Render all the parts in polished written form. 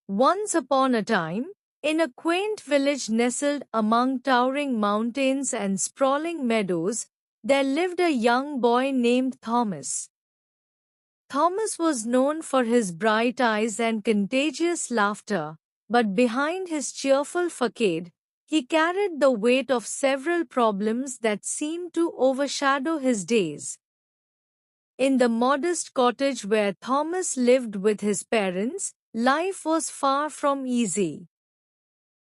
Once upon a time, in a quaint village nestled among towering mountains and sprawling meadows, there lived a young boy named Thomas. Thomas was known for his bright eyes and contagious laughter, but behind his cheerful facade, he carried the weight of several problems that seemed to overshadow his days. In the modest cottage where Thomas lived with his parents, life was far from easy.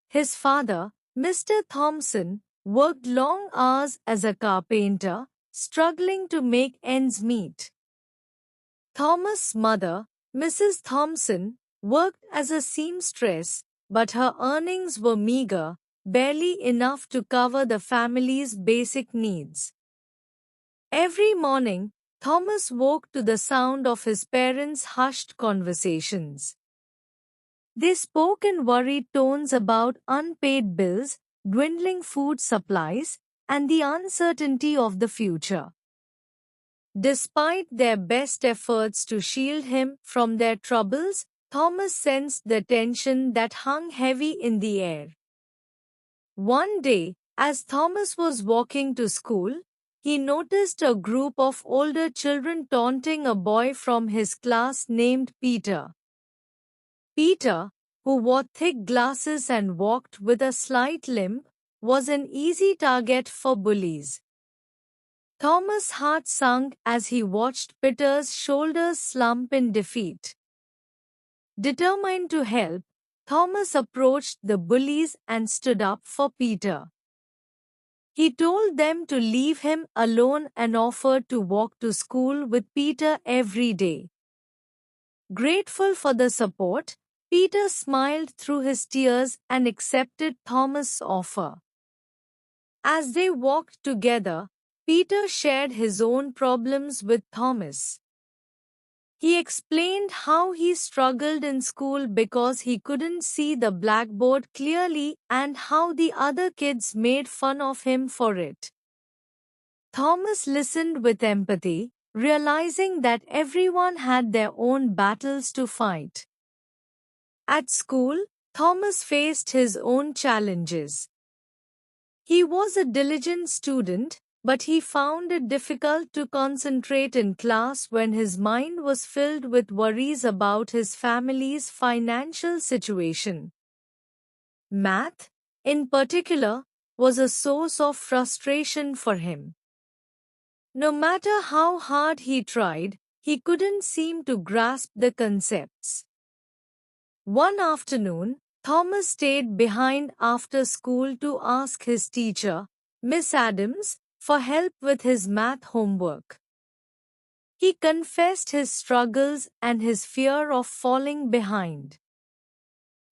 His father, Mr. Thompson, worked long hours as a carpenter, struggling to make ends meet. Thomas' mother, Mrs. Thompson, worked as a seamstress, but her earnings were meager, barely enough to cover the family's basic needs. Every morning, Thomas woke to the sound of his parents' hushed conversations. They spoke in worried tones about unpaid bills, dwindling food supplies, and the uncertainty of the future. Despite their best efforts to shield him from their troubles, Thomas sensed the tension that hung heavy in the air. One day, as Thomas was walking to school, he noticed a group of older children taunting a boy from his class named Peter. Peter, who wore thick glasses and walked with a slight limp, was an easy target for bullies. Thomas' heart sunk as he watched Peter's shoulders slump in defeat. Determined to help, Thomas approached the bullies and stood up for Peter. He told them to leave him alone and offered to walk to school with Peter every day. Grateful for the support, Peter smiled through his tears and accepted Thomas' offer. As they walked together, Peter shared his own problems with Thomas. He explained how he struggled in school because he couldn't see the blackboard clearly and how the other kids made fun of him for it. Thomas listened with empathy, realizing that everyone had their own battles to fight. At school, Thomas faced his own challenges. He was a diligent student, but he found it difficult to concentrate in class when his mind was filled with worries about his family's financial situation. Math, in particular, was a source of frustration for him. No matter how hard he tried, he couldn't seem to grasp the concepts. One afternoon, Thomas stayed behind after school to ask his teacher, Miss Adams, for help with his math homework. He confessed his struggles and his fear of falling behind.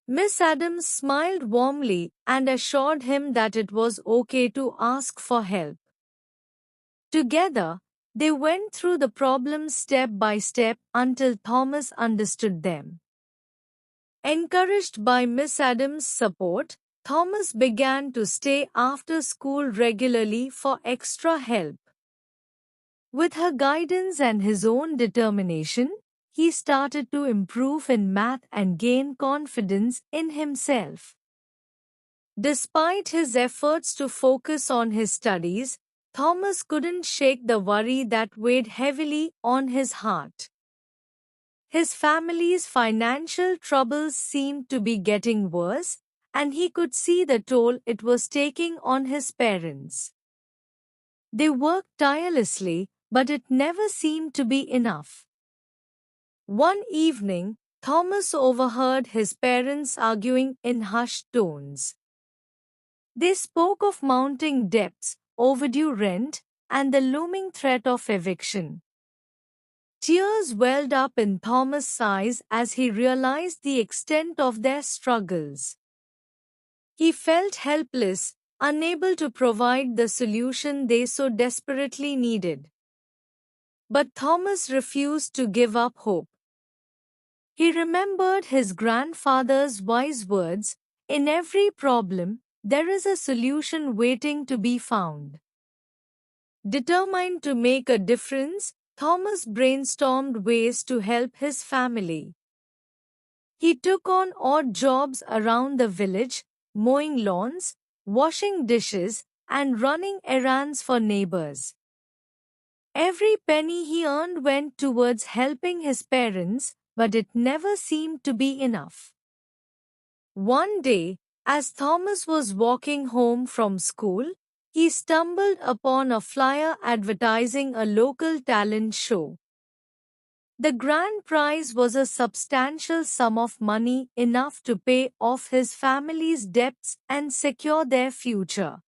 Miss Adams smiled warmly and assured him that it was okay to ask for help. Together, they went through the problems step by step until Thomas understood them. Encouraged by Miss Adams' support, Thomas began to stay after school regularly for extra help. With her guidance and his own determination, he started to improve in math and gain confidence in himself. Despite his efforts to focus on his studies, Thomas couldn't shake the worry that weighed heavily on his heart. His family's financial troubles seemed to be getting worse, and he could see the toll it was taking on his parents. They worked tirelessly, but it never seemed to be enough. One evening, Thomas overheard his parents arguing in hushed tones. They spoke of mounting debts, overdue rent, and the looming threat of eviction. Tears welled up in Thomas' eyes as he realized the extent of their struggles. He felt helpless, unable to provide the solution they so desperately needed. But Thomas refused to give up hope. He remembered his grandfather's wise words, "In every problem, there is a solution waiting to be found." Determined to make a difference, Thomas brainstormed ways to help his family. He took on odd jobs around the village, mowing lawns, washing dishes, and running errands for neighbors. Every penny he earned went towards helping his parents, but it never seemed to be enough. One day, as Thomas was walking home from school, he stumbled upon a flyer advertising a local talent show. The grand prize was a substantial sum of money, enough to pay off his family's debts and secure their future.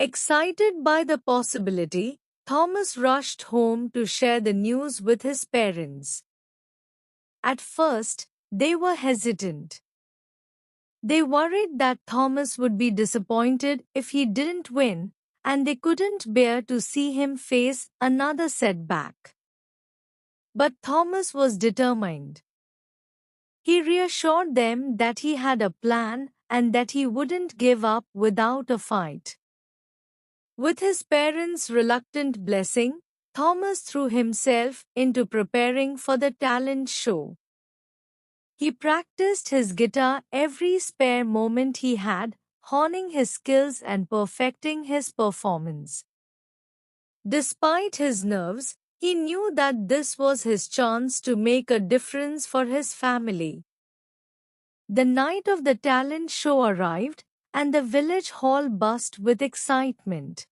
Excited by the possibility, Thomas rushed home to share the news with his parents. At first, they were hesitant. They worried that Thomas would be disappointed if he didn't win, and they couldn't bear to see him face another setback. But Thomas was determined. He reassured them that he had a plan and that he wouldn't give up without a fight. With his parents' reluctant blessing, Thomas threw himself into preparing for the talent show. He practiced his guitar every spare moment he had, honing his skills and perfecting his performance. Despite his nerves, he knew that this was his chance to make a difference for his family. The night of the talent show arrived, and the village hall buzzed with excitement.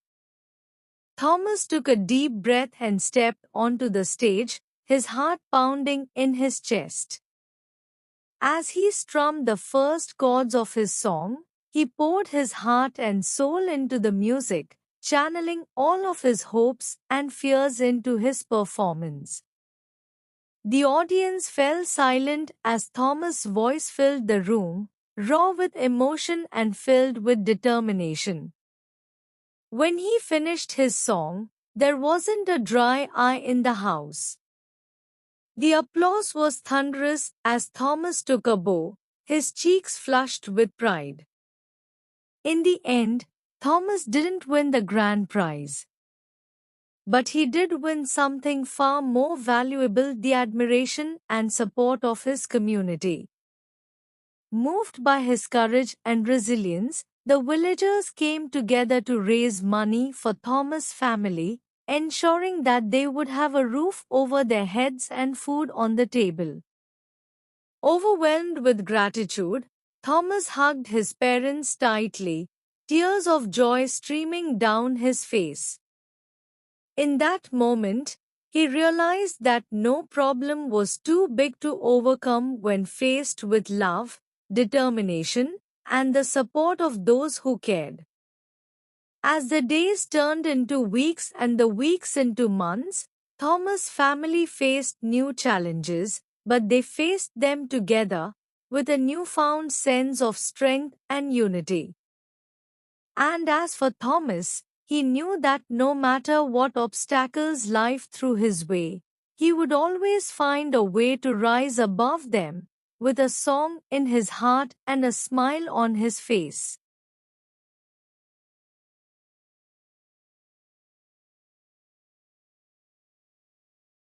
Thomas took a deep breath and stepped onto the stage, his heart pounding in his chest. As he strummed the first chords of his song, he poured his heart and soul into the music, channeling all of his hopes and fears into his performance. The audience fell silent as Thomas' voice filled the room, raw with emotion and filled with determination. When he finished his song, there wasn't a dry eye in the house. The applause was thunderous as Thomas took a bow, his cheeks flushed with pride. In the end, Thomas didn't win the grand prize. But he did win something far more valuable: the admiration and support of his community. Moved by his courage and resilience, the villagers came together to raise money for Thomas' family, ensuring that they would have a roof over their heads and food on the table. Overwhelmed with gratitude, Thomas hugged his parents tightly, tears of joy streaming down his face. In that moment, he realized that no problem was too big to overcome when faced with love, determination, and the support of those who cared. As the days turned into weeks and the weeks into months, Thomas' family faced new challenges, but they faced them together, with a newfound sense of strength and unity. And as for Thomas, he knew that no matter what obstacles life threw his way, he would always find a way to rise above them, with a song in his heart and a smile on his face.